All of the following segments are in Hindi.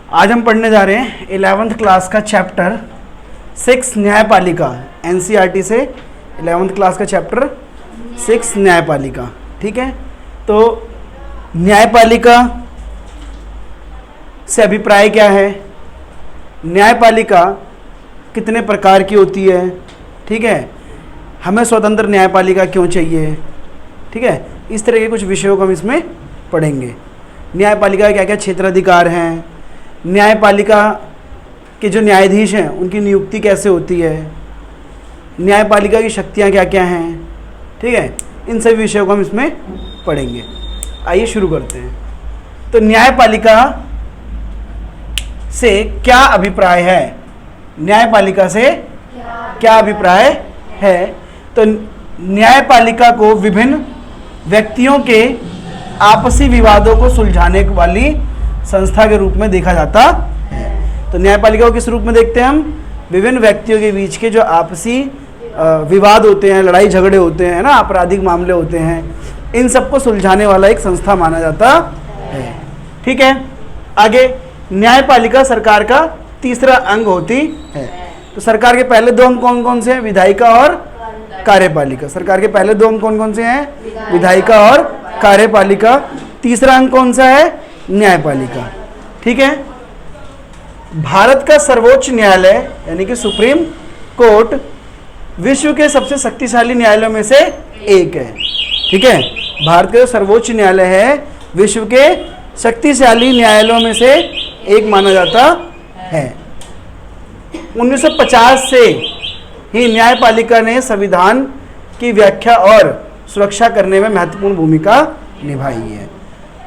आज हम पढ़ने जा रहे हैं 11th क्लास का चैप्टर 6 न्यायपालिका। एनसीईआरटी से 11th क्लास का चैप्टर 6 न्यायपालिका। ठीक है, तो न्यायपालिका से अभिप्राय क्या है, न्यायपालिका कितने प्रकार की होती है, ठीक है, हमें स्वतंत्र न्यायपालिका क्यों चाहिए, ठीक है, इस तरह के कुछ विषयों को हम इसमें पढ़ेंगे। न्यायपालिका के क्या क्या क्षेत्राधिकार हैं, न्यायपालिका के जो न्यायाधीश हैं उनकी नियुक्ति कैसे होती है, न्यायपालिका की शक्तियाँ क्या क्या हैं, ठीक है, इन सभी विषयों को हम इसमें पढ़ेंगे। आइए शुरू करते हैं। तो न्यायपालिका से क्या अभिप्राय है, न्यायपालिका से क्या अभिप्राय है, तो न्यायपालिका को विभिन्न व्यक्तियों के आपसी विवादों को सुलझाने वाली संस्था के रूप में देखा जाता है। तो न्यायपालिका को किस रूप में देखते हैं हम, विभिन्न व्यक्तियों के बीच के जो आपसी विवाद होते हैं, लड़ाई झगड़े होते हैं ना, आपराधिक मामले होते हैं, इन सबको सुलझाने वाला एक संस्था माना जाता है। ठीक है, आगे न्यायपालिका सरकार का तीसरा अंग होती है। तो सरकार के पहले दो अंग कौन कौन से हैं, विधायिका और कार्यपालिका। सरकार के पहले दो अंग कौन कौन से हैं, विधायिका और कार्यपालिका। तीसरा अंग कौन सा है, न्यायपालिका। ठीक है, भारत का सर्वोच्च न्यायालय यानी कि सुप्रीम कोर्ट विश्व के सबसे शक्तिशाली न्यायालयों में से एक है। ठीक है, भारत का जो सर्वोच्च न्यायालय है विश्व के शक्तिशाली न्यायालयों में से एक माना जाता है। 1950 से ही न्यायपालिका ने संविधान की व्याख्या और सुरक्षा करने में महत्वपूर्ण भूमिका निभाई है।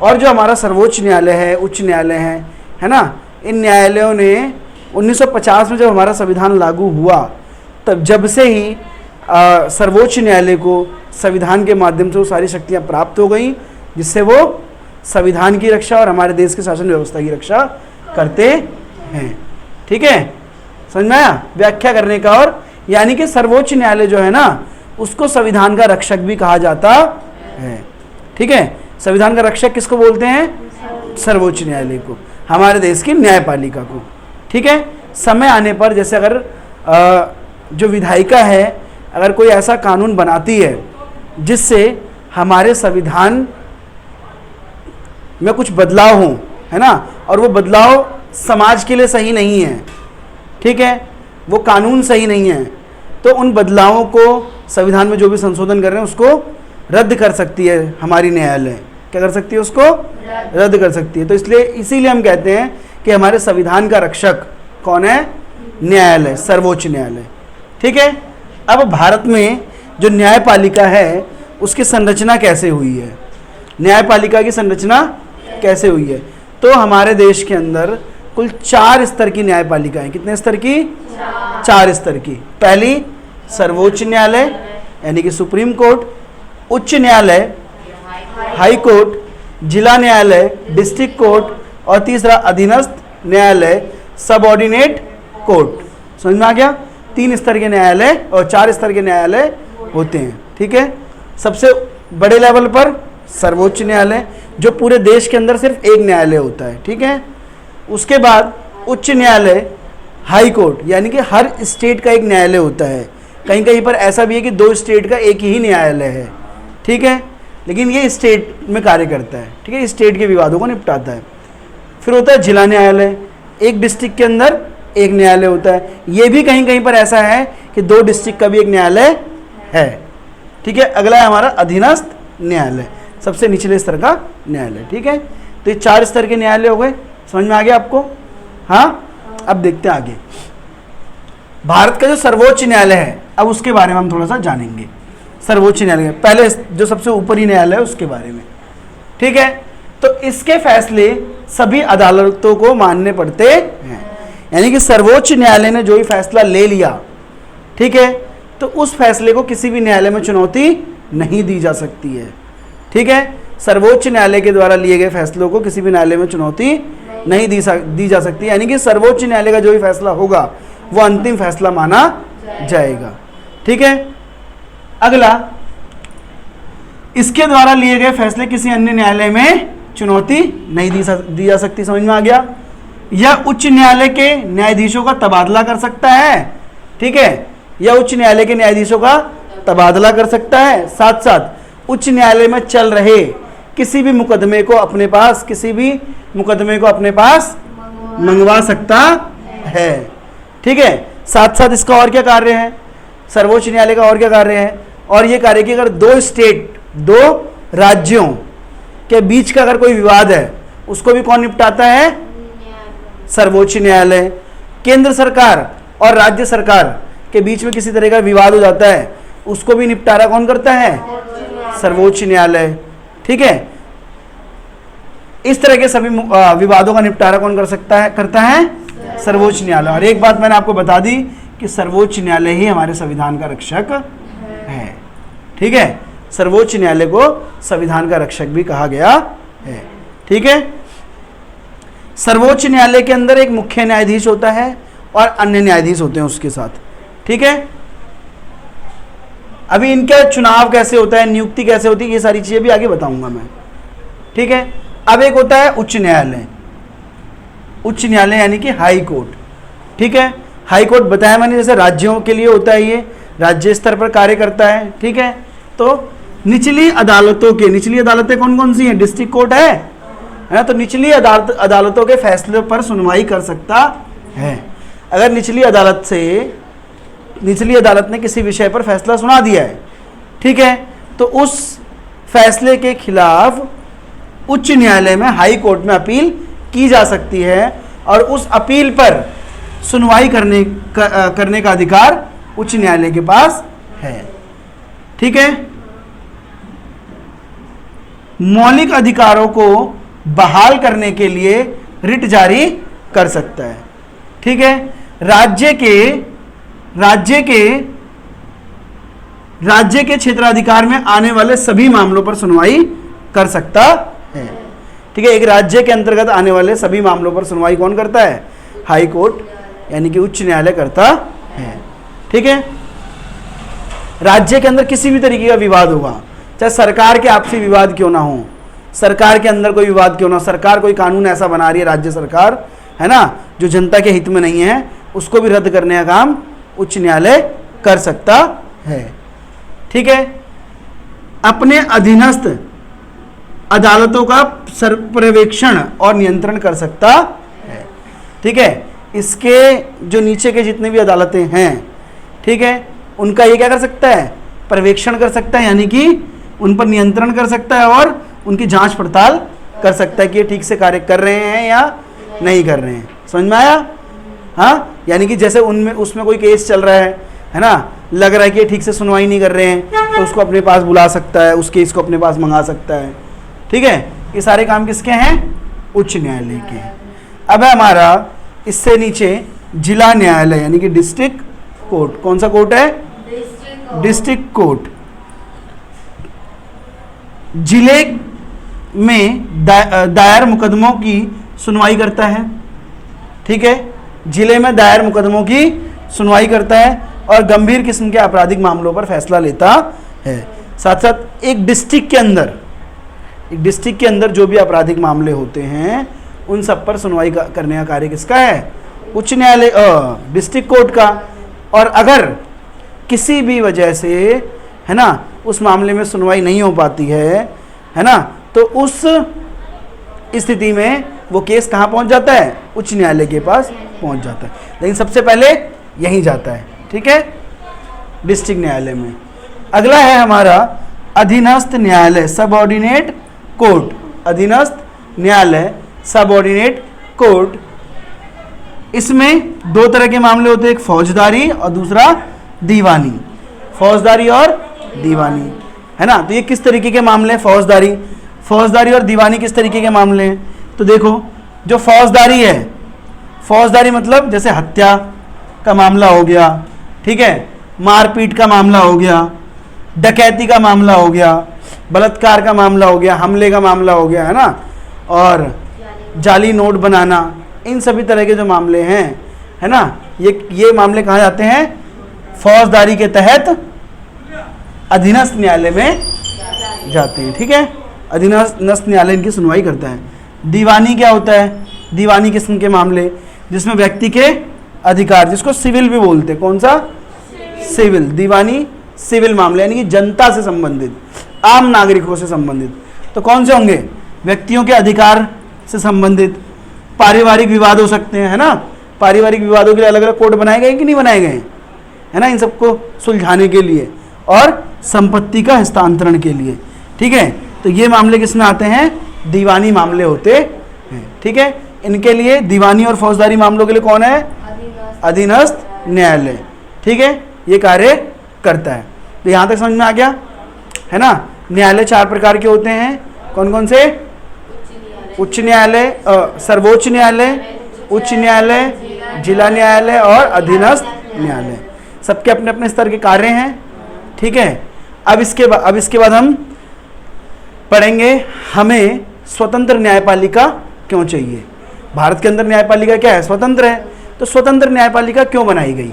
और जो हमारा सर्वोच्च न्यायालय है, उच्च न्यायालय है ना, इन न्यायालयों ने 1950 में जब हमारा संविधान लागू हुआ तब जब से ही सर्वोच्च न्यायालय को संविधान के माध्यम से वो सारी शक्तियाँ प्राप्त हो गई जिससे वो संविधान की रक्षा और हमारे देश की शासन व्यवस्था की रक्षा करते हैं। ठीक है, समझ में आया, व्याख्या करने का। और यानी कि सर्वोच्च न्यायालय जो है ना उसको संविधान का रक्षक भी कहा जाता है। ठीक है, संविधान का रक्षक किसको बोलते हैं, सर्वोच्च न्यायालय को, हमारे देश की न्यायपालिका को। ठीक है, समय आने पर जैसे अगर जो विधायिका है अगर कोई ऐसा कानून बनाती है जिससे हमारे संविधान में कुछ बदलाव हो, है ना, और वो बदलाव समाज के लिए सही नहीं है, ठीक है, वो कानून सही नहीं है, तो उन बदलावों को संविधान में जो भी संशोधन कर रहे हैं उसको रद्द कर सकती है हमारी न्यायालय। क्या कर सकती है, उसको रद्द कर सकती है। तो इसीलिए हम कहते हैं कि हमारे संविधान का रक्षक कौन है, न्यायालय, सर्वोच्च न्यायालय। ठीक है, अब भारत में जो न्यायपालिका है उसकी संरचना कैसे हुई है, न्यायपालिका की संरचना कैसे हुई है, तो हमारे देश के अंदर कुल 4 स्तर की न्यायपालिका है। कितने स्तर की, 4 स्तर की। पहली सर्वोच्च न्यायालय यानी कि सुप्रीम कोर्ट, उच्च न्यायालय, हाई कोर्ट, जिला न्यायालय, डिस्ट्रिक्ट कोर्ट, और तीसरा अधीनस्थ न्यायालय, सबऑर्डिनेट कोर्ट। समझ में आ गया, 3 स्तर के न्यायालय और 4 स्तर के न्यायालय होते हैं। ठीक है, सबसे बड़े लेवल पर सर्वोच्च न्यायालय जो पूरे देश के अंदर सिर्फ एक न्यायालय होता है। ठीक है, उसके बाद उच्च न्यायालय, हाई कोर्ट यानी कि हर स्टेट का एक न्यायालय होता है। कहीं कहीं पर ऐसा भी है कि 2 स्टेट का एक ही न्यायालय है। ठीक है, लेकिन ये स्टेट में कार्य करता है। ठीक है, स्टेट के विवादों को निपटाता है। फिर होता है जिला न्यायालय, एक डिस्ट्रिक्ट के अंदर एक न्यायालय होता है। ये भी कहीं कहीं पर ऐसा है कि 2 डिस्ट्रिक्ट का भी एक न्यायालय है। ठीक है, अगला है हमारा अधीनस्थ न्यायालय, सबसे निचले स्तर का न्यायालय। ठीक है, तो ये 4 स्तर के न्यायालय हो गए। समझ में आ गया आपको। हाँ, अब देखते हैं आगे भारत का जो सर्वोच्च न्यायालय है, अब उसके बारे में हम थोड़ा सा जानेंगे। सर्वोच्च न्यायालय पहले जो सबसे ऊपरी न्यायालय है उसके बारे में। ठीक है, तो इसके फैसले सभी अदालतों को मानने पड़ते हैं। यानी कि सर्वोच्च न्यायालय ने जो भी फैसला ले लिया, ठीक है, तो उस फैसले को किसी भी न्यायालय में चुनौती नहीं दी जा सकती है। ठीक है, सर्वोच्च न्यायालय के द्वारा लिए गए फैसलों को किसी भी न्यायालय में चुनौती नहीं दी जा सकती। यानी कि सर्वोच्च न्यायालय का जो भी फैसला होगा वो अंतिम फैसला माना जाएगा। ठीक है, अगला, इसके द्वारा लिए गए फैसले किसी अन्य न्यायालय में चुनौती नहीं दी जा सकती। समझ में आ गया। यह उच्च न्यायालय के न्यायाधीशों का तबादला कर सकता है, ठीक है, यह उच्च न्यायालय के न्यायाधीशों का तबादला कर सकता है, साथ साथ उच्च न्यायालय में चल रहे किसी भी मुकदमे को अपने पास मंगवा सकता है, ठीक है। साथ साथ इसका और क्या कार्य है, सर्वोच्च न्यायालय का और क्या कार्य है, और ये कार्य कि अगर दो राज्यों के बीच का अगर कोई विवाद है उसको भी कौन निपटाता है, सर्वोच्च न्यायालय। केंद्र सरकार और राज्य सरकार के बीच में किसी तरह का विवाद हो जाता है उसको भी निपटारा कौन करता है, सर्वोच्च न्यायालय, ठीक है। इस तरह के सभी विवादों का निपटारा कौन करता है, सर्वोच्च न्यायालय। और एक बात मैंने आपको बता दी कि सर्वोच्च न्यायालय ही हमारे संविधान का रक्षक है, ठीक है, सर्वोच्च न्यायालय को संविधान का रक्षक भी कहा गया है, ठीक है। सर्वोच्च न्यायालय के अंदर एक मुख्य न्यायाधीश होता है और अन्य न्यायाधीश होते हैं उसके साथ, ठीक है। अभी इनका चुनाव कैसे होता है, नियुक्ति कैसे होती है, ये सारी चीजें भी आगे बताऊंगा मैं, ठीक है। अब एक होता है उच्च न्यायालय, उच्च न्यायालय यानी कि हाई कोर्ट, ठीक है। हाई कोर्ट बताया मैंने, जैसे राज्यों के लिए होता है, ये राज्य स्तर पर कार्य करता है, ठीक है। तो निचली अदालतें कौन कौन सी हैं, डिस्ट्रिक्ट कोर्ट है ना, तो निचली अदालतों के फैसले पर सुनवाई कर सकता है। अगर निचली अदालत ने किसी विषय पर फैसला सुना दिया है, ठीक है, तो उस फैसले के खिलाफ उच्च न्यायालय में, हाई कोर्ट में अपील की जा सकती है और उस अपील पर सुनवाई करने का अधिकार उच्च न्यायालय के पास है, ठीक है। मौलिक अधिकारों को बहाल करने के लिए रिट जारी कर सकता है, ठीक है। राज्य के क्षेत्राधिकार में आने वाले सभी मामलों पर सुनवाई कर सकता है, ठीक है। एक राज्य के अंतर्गत आने वाले सभी मामलों पर सुनवाई कौन करता है, हाई कोर्ट यानी कि उच्च न्यायालय करता है, ठीक है। राज्य के अंदर किसी भी तरीके का विवाद होगा, चाहे सरकार के आपसी विवाद क्यों ना हो, सरकार के अंदर कोई विवाद क्यों ना, सरकार कोई कानून ऐसा बना रही है राज्य सरकार, है ना, जो जनता के हित में नहीं है, उसको भी रद्द करने का काम उच्च न्यायालय कर सकता है, ठीक है। अपने अधीनस्थ अदालतों का पर्यवेक्षण और नियंत्रण कर सकता है, ठीक है। इसके जो नीचे के जितने भी अदालतें हैं, ठीक है, उनका ये क्या कर सकता है, पर्यवेक्षण कर सकता है, यानी कि उन पर नियंत्रण कर सकता है और उनकी जांच पड़ताल कर सकता है कि ये ठीक से कार्य कर रहे हैं या नहीं कर रहे हैं। समझ में आया? हाँ, यानी कि जैसे उसमें कोई केस चल रहा है ना, लग रहा है कि ये ठीक से सुनवाई नहीं कर रहे हैं, तो उसको अपने पास बुला सकता है, उस केस को अपने पास मंगा सकता है, ठीक है। ये सारे काम किसके हैं, उच्च न्यायालय के। अब है हमारा इससे नीचे जिला न्यायालय यानी कि डिस्ट्रिक्ट कोर्ट। कौन सा कोर्ट है, डिस्ट्रिक्ट कोर्ट। जिले में दायर मुकदमों की सुनवाई करता है, ठीक है, जिले में दायर मुकदमों की सुनवाई करता है और गंभीर किस्म के आपराधिक मामलों पर फैसला लेता है। साथ साथ एक डिस्ट्रिक्ट के अंदर जो भी आपराधिक मामले होते हैं उन सब पर सुनवाई करने का कार्य किसका है, उच्च न्यायालय, डिस्ट्रिक्ट कोर्ट का। और अगर किसी भी वजह से, है ना, उस मामले में सुनवाई नहीं हो पाती है ना, तो उस स्थिति में वो केस कहाँ पहुँच जाता है, उच्च न्यायालय के पास पहुँच जाता है। लेकिन सबसे पहले यहीं जाता है, ठीक है, डिस्ट्रिक्ट न्यायालय में। अगला है हमारा अधीनस्थ न्यायालय, सबऑर्डिनेट कोर्ट। अधीनस्थ न्यायालय, सबऑर्डिनेट कोर्ट। इसमें दो तरह के मामले होते हैं, एक फौजदारी और दूसरा दीवानी। फौजदारी और दीवानी, है ना। तो ये किस तरीके के मामले हैं, फौजदारी और दीवानी किस तरीके के मामले हैं। तो देखो, जो फौजदारी है, फौजदारी मतलब जैसे हत्या का मामला हो गया, ठीक है, मारपीट का मामला हो गया, डकैती का मामला हो गया, बलात्कार का मामला हो गया, हमले का मामला हो गया, है ना, और जाली नोट बनाना, इन सभी तरह के जो मामले हैं, है ना, ये मामले कहाँ जाते हैं, फौजदारी के तहत अधीनस्थ न्यायालय में जाते हैं, ठीक है। अधीनस्थ न्यायालय इनकी सुनवाई करता है। दीवानी क्या होता है, दीवानी किस्म के मामले, जिसमें व्यक्ति के अधिकार, जिसको सिविल भी बोलते हैं, कौन सा, सिविल, दीवानी सिविल मामले, यानी कि जनता से संबंधित, आम नागरिकों से संबंधित। तो कौन से होंगे, व्यक्तियों के अधिकार से संबंधित। पारिवारिक विवाद हो सकते हैं, है ना, पारिवारिक विवादों के लिए अलग अलग कोर्ट बनाए गए कि नहीं बनाए गए, है ना, इन सबको सुलझाने के लिए, और संपत्ति का हस्तांतरण के लिए। ठीक है, तो ये मामले किसमें आते हैं, दीवानी मामले होते हैं। ठीक है, इनके लिए दीवानी और फौजदारी मामलों के लिए कौन है, अधीनस्थ न्यायालय। ठीक है, ये कार्य करता है। तो यहाँ तक समझ में आ गया, है ना। न्यायालय 4 प्रकार के होते हैं, कौन कौन से, उच्च न्यायालय, सर्वोच्च न्यायालय, उच्च न्यायालय, जिला न्यायालय और अधीनस्थ न्यायालय। सबके अपने अपने स्तर के कार्य हैं। ठीक है, अब इसके बाद हम पढ़ेंगे हमें स्वतंत्र न्यायपालिका क्यों चाहिए। भारत के अंदर न्यायपालिका क्या है, स्वतंत्र है, तो स्वतंत्र न्यायपालिका क्यों बनाई गई।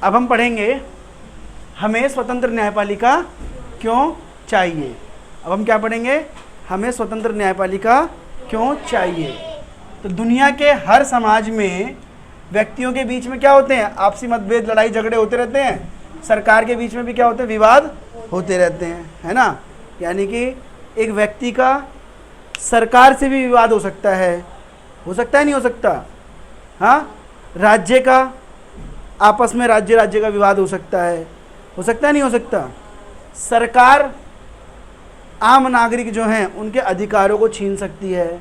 अब हम पढ़ेंगे हमें स्वतंत्र न्यायपालिका क्यों चाहिए। अब हम क्या पढ़ेंगे, हमें स्वतंत्र न्यायपालिका क्यों चाहिए। तो दुनिया के हर समाज में व्यक्तियों के बीच में क्या होते हैं, आपसी मतभेद, लड़ाई झगड़े होते रहते हैं। सरकार के बीच में भी क्या होते हैं, विवाद होते रहते हैं, है ना। यानी कि एक व्यक्ति का सरकार से भी विवाद हो सकता है नहीं हो सकता। हाँ, राज्य का आपस में राज्य का विवाद हो सकता है नहीं हो सकता। सरकार आम नागरिक जो हैं उनके अधिकारों को छीन सकती है,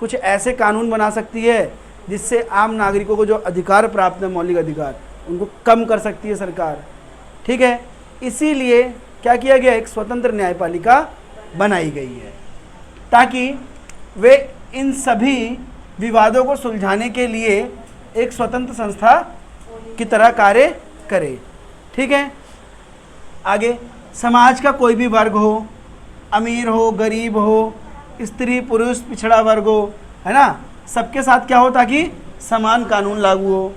कुछ ऐसे कानून बना सकती है जिससे आम नागरिकों को जो अधिकार प्राप्त है, मौलिक अधिकार, उनको कम कर सकती है सरकार। ठीक है, इसीलिए क्या किया गया, एक स्वतंत्र न्यायपालिका बनाई गई है ताकि वे इन सभी विवादों को सुलझाने के लिए एक स्वतंत्र संस्था की तरह कार्य करे। ठीक है, आगे समाज का कोई भी वर्ग हो, अमीर हो, गरीब हो, स्त्री पुरुष, पिछड़ा वर्ग हो, है ना, सबके साथ क्या हो, ताकि समान कानून लागू हो।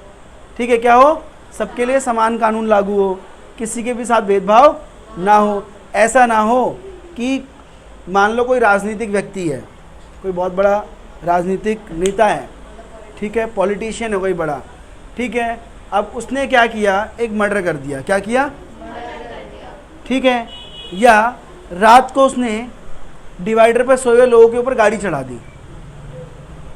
ठीक है, क्या हो, सबके लिए समान कानून लागू हो, किसी के भी साथ भेदभाव ना हो। ऐसा ना हो कि मान लो कोई राजनीतिक व्यक्ति है, कोई बहुत बड़ा राजनीतिक नेता है, ठीक है, पॉलिटिशियन है कोई बड़ा, ठीक है, अब उसने क्या किया, एक मर्डर कर दिया। क्या किया, ठीक है, या रात को उसने डिवाइडर पर सोए लोगों के ऊपर गाड़ी चढ़ा दी।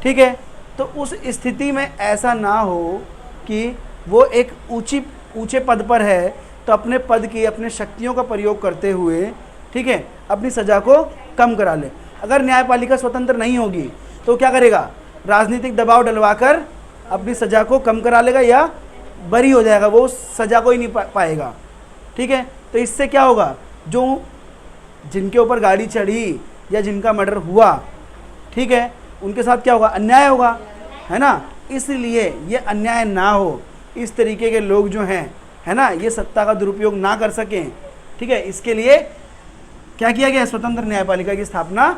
ठीक है, तो उस स्थिति में ऐसा ना हो कि वो एक ऊंचे पद पर है तो अपने पद की, अपने शक्तियों का प्रयोग करते हुए, ठीक है, अपनी सज़ा को कम करा ले। अगर न्यायपालिका स्वतंत्र नहीं होगी तो क्या करेगा, राजनीतिक दबाव डलवाकर अपनी सज़ा को कम करा लेगा या बरी हो जाएगा, वो उस सज़ा को ही नहीं पाएगा। ठीक है, तो इससे क्या होगा, जो जिनके ऊपर गाड़ी चढ़ी या जिनका मर्डर हुआ, ठीक है, उनके साथ क्या होगा, अन्याय होगा, है ना। इसलिए ये अन्याय ना हो, इस तरीके के लोग जो हैं, है ना, ये सत्ता का दुरुपयोग ना कर सकें। ठीक है, इसके लिए क्या किया गया, स्वतंत्र न्यायपालिका की स्थापना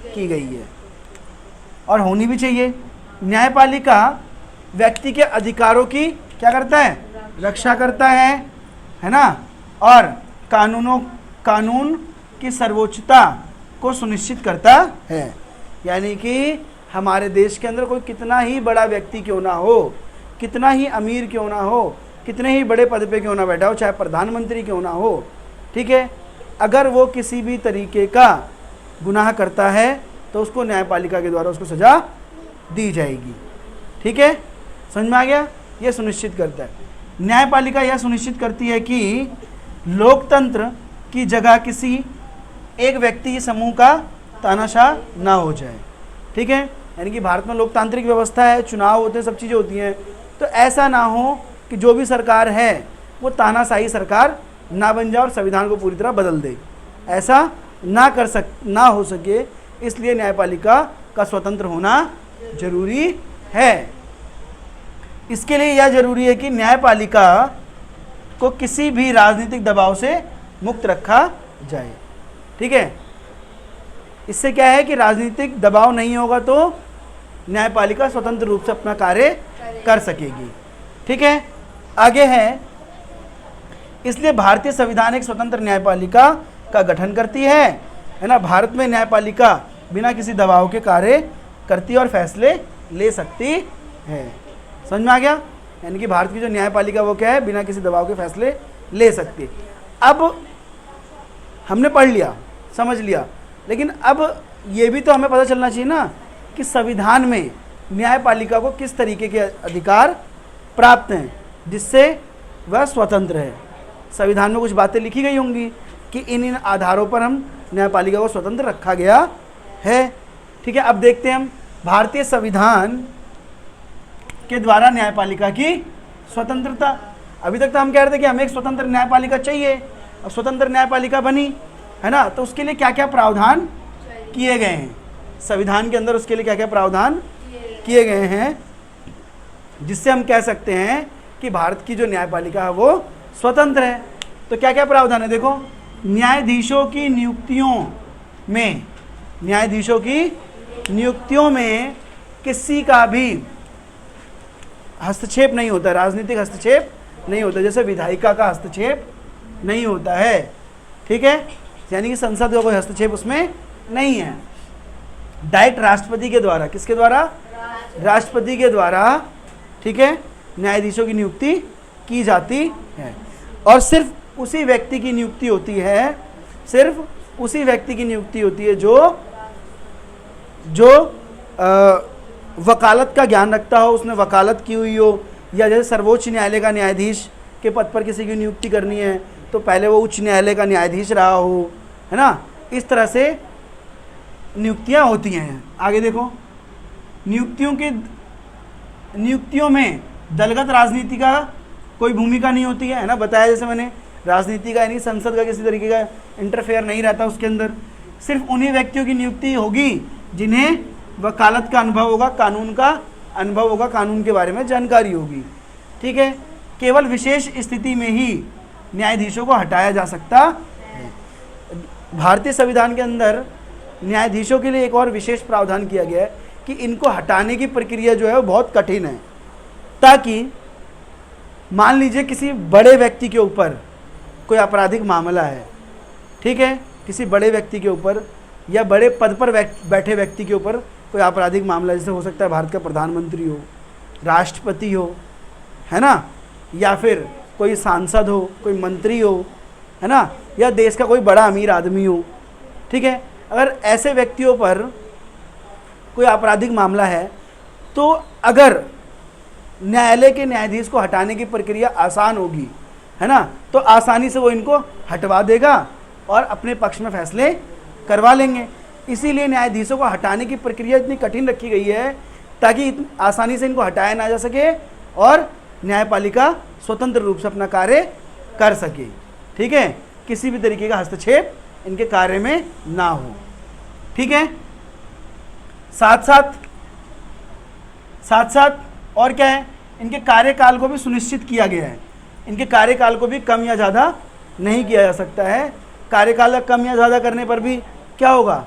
की गई है और होनी भी चाहिए। न्यायपालिका व्यक्ति के अधिकारों की क्या करता है, रक्षा करता है ना, और कानून की सर्वोच्चता को सुनिश्चित करता है। यानी कि हमारे देश के अंदर कोई कितना ही बड़ा व्यक्ति क्यों ना हो, कितना ही अमीर क्यों ना हो, कितने ही बड़े पद पे क्यों ना बैठा हो, चाहे प्रधानमंत्री क्यों ना हो, ठीक है, अगर वो किसी भी तरीके का गुनाह करता है तो उसको न्यायपालिका के द्वारा उसको सज़ा दी जाएगी। ठीक है, समझ में आ गया, ये सुनिश्चित करता है। न्यायपालिका यह सुनिश्चित करती है कि लोकतंत्र की जगह किसी एक व्यक्ति समूह का तानाशाह ना हो जाए। ठीक है, यानी कि भारत में लोकतांत्रिक व्यवस्था है, चुनाव होते हैं, सब चीज़ें होती हैं, तो ऐसा ना हो कि जो भी सरकार है वो तानाशाही सरकार ना बन जाए और संविधान को पूरी तरह बदल दे। ऐसा ना हो सके, इसलिए न्यायपालिका का स्वतंत्र होना जरूरी है। इसके लिए यह जरूरी है कि न्यायपालिका को किसी भी राजनीतिक दबाव से मुक्त रखा जाए। ठीक है, इससे क्या है कि राजनीतिक दबाव नहीं होगा तो न्यायपालिका स्वतंत्र रूप से अपना कार्य कर सकेगी। ठीक है, आगे है, इसलिए भारतीय संविधान एक स्वतंत्र न्यायपालिका का गठन करती है ना। भारत में न्यायपालिका बिना किसी दबाव के कार्य करती है और फैसले ले सकती है। समझ में आ गया? यानी कि भारत की जो न्यायपालिका वो क्या है, बिना किसी दबाव के फैसले ले सकती है। अब हमने पढ़ लिया, समझ लिया, लेकिन अब ये भी तो हमें पता चलना चाहिए ना कि संविधान में न्यायपालिका को किस तरीके के अधिकार प्राप्त हैं जिससे वह स्वतंत्र है। संविधान में कुछ बातें लिखी गई होंगी कि इन आधारों पर हम न्यायपालिका को स्वतंत्र रखा गया है। ठीक है, अब देखते हैं हम भारतीय संविधान के द्वारा न्यायपालिका की स्वतंत्रता। अभी तक तो हम कह रहे थे कि हमें एक स्वतंत्र न्यायपालिका चाहिए, अब स्वतंत्र न्यायपालिका बनी है ना, तो उसके लिए क्या क्या प्रावधान किए गए हैं संविधान के अंदर, उसके लिए क्या क्या प्रावधान किए गए हैं जिससे हम कह सकते हैं कि भारत की जो न्यायपालिका है वो स्वतंत्र है। तो क्या क्या प्रावधान है देखो, न्यायाधीशों की नियुक्तियों में किसी का भी हस्तक्षेप नहीं होता, राजनीतिक हस्तक्षेप नहीं होता, जैसे विधायिका का हस्तक्षेप नहीं होता है। ठीक है, यानी कि संसद का कोई हस्तक्षेप उसमें नहीं है। डायरेक्ट राष्ट्रपति के द्वारा, किसके द्वारा? राष्ट्रपति के द्वारा, ठीक है, न्यायाधीशों की नियुक्ति की जाती है और सिर्फ उसी व्यक्ति की नियुक्ति होती है, सिर्फ उसी व्यक्ति की नियुक्ति होती है जो वकालत का ज्ञान रखता हो, उसने वकालत की हुई हो, या जैसे सर्वोच्च न्यायालय का न्यायाधीश के पद पर किसी की नियुक्ति करनी है तो पहले वो उच्च न्यायालय का न्यायाधीश रहा हो, है ना। इस तरह से नियुक्तियां होती हैं। आगे देखो, नियुक्तियों में दलगत राजनीति का कोई भूमिका नहीं होती है ना, बताया जैसे मैंने, राजनीति का यानी संसद का किसी तरीके का इंटरफेयर नहीं रहता उसके अंदर। सिर्फ उन्हीं व्यक्तियों की नियुक्ति होगी जिन्हें वकालत का अनुभव होगा, कानून का अनुभव होगा, कानून के बारे में जानकारी होगी। ठीक है, केवल विशेष स्थिति में ही न्यायाधीशों को हटाया जा सकता है। भारतीय संविधान के अंदर न्यायाधीशों के लिए एक और विशेष प्रावधान किया गया है कि इनको हटाने की प्रक्रिया जो है वो बहुत कठिन है, ताकि मान लीजिए किसी बड़े व्यक्ति के ऊपर कोई आपराधिक मामला है, ठीक है, किसी बड़े व्यक्ति के ऊपर या बड़े पद पर बैठे व्यक्ति के ऊपर कोई आपराधिक मामला, जैसे हो सकता है भारत का प्रधानमंत्री हो, राष्ट्रपति हो, है ना, या फिर कोई सांसद हो, कोई मंत्री हो, है ना, या देश का कोई बड़ा अमीर आदमी हो। ठीक है, अगर ऐसे व्यक्तियों पर कोई आपराधिक मामला है तो अगर न्यायालय के न्यायाधीश को हटाने की प्रक्रिया आसान होगी, है ना, तो आसानी से वो इनको हटवा देगा और अपने पक्ष में फैसले करवा लेंगे। इसीलिए न्यायाधीशों को हटाने की प्रक्रिया इतनी कठिन रखी गई है ताकि आसानी से इनको हटाया ना जा सके और न्यायपालिका स्वतंत्र रूप से अपना कार्य कर सके। ठीक है, किसी भी तरीके का हस्तक्षेप इनके कार्य में ना हो। ठीक है, साथ साथ और क्या है, इनके कार्यकाल को भी सुनिश्चित किया गया है। इनके कार्यकाल को भी कम या ज़्यादा नहीं किया जा सकता है। कार्यकाल कम या ज़्यादा करने पर भी क्या होगा,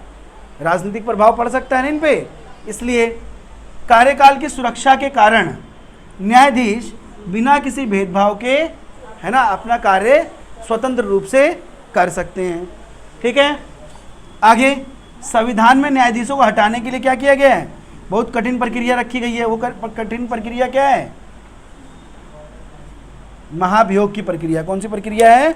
राजनीतिक प्रभाव पड़ सकता है ना इन पे। इसलिए कार्यकाल की सुरक्षा के कारण न्यायाधीश बिना किसी भेदभाव के, है ना, अपना कार्य स्वतंत्र रूप से कर सकते हैं। ठीक है, आगे संविधान में न्यायाधीशों को हटाने के लिए क्या किया गया है, बहुत कठिन प्रक्रिया रखी गई है। वो कठिन प्रक्रिया क्या है, महाभियोग की प्रक्रिया। कौन सी प्रक्रिया है,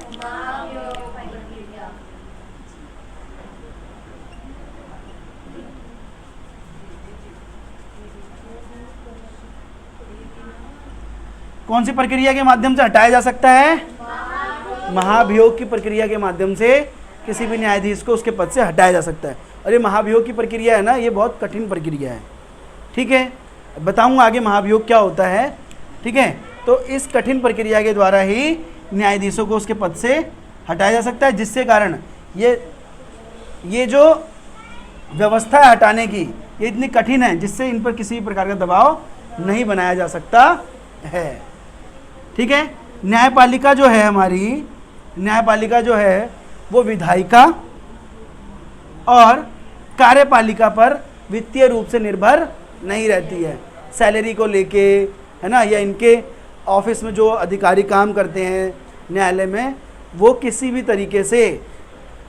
कौन सी प्रक्रिया के माध्यम से हटाया जा सकता है, महाभियोग की प्रक्रिया के माध्यम से किसी भी न्यायाधीश को उसके पद से हटाया जा सकता है। और ये महाभियोग की प्रक्रिया है ना, ये बहुत कठिन प्रक्रिया है। ठीक है, बताऊंगा आगे महाभियोग क्या होता है। ठीक है, तो इस कठिन प्रक्रिया के द्वारा ही न्यायाधीशों को उसके पद से हटाया जा सकता है, जिससे कारण ये जो व्यवस्था है हटाने की, ये इतनी कठिन है जिससे इन पर किसी प्रकार का दबाव नहीं बनाया जा सकता है। ठीक है, न्यायपालिका जो है हमारी, न्यायपालिका जो है वो विधायिका और कार्यपालिका पर वित्तीय रूप से निर्भर नहीं रहती है। सैलरी को लेके, है ना, या इनके ऑफिस में जो अधिकारी काम करते हैं न्यायालय में, वो किसी भी तरीके से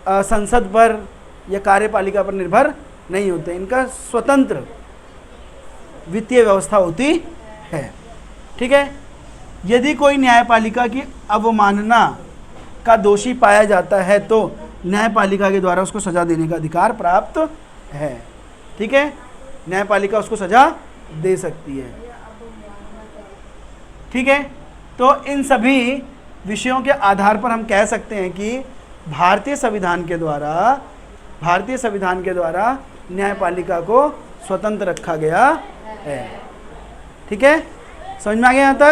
संसद पर या कार्यपालिका पर निर्भर नहीं होते। इनका स्वतंत्र वित्तीय व्यवस्था होती है। ठीक है, यदि कोई न्यायपालिका की अवमानना का दोषी पाया जाता है तो न्यायपालिका के द्वारा उसको सजा देने का अधिकार प्राप्त है। ठीक है, न्यायपालिका उसको सजा दे सकती है। ठीक है, तो इन सभी विषयों के आधार पर हम कह सकते हैं कि भारतीय संविधान के द्वारा न्यायपालिका को स्वतंत्र रखा गया है। ठीक है, समझ में आ गया यहाँ तक?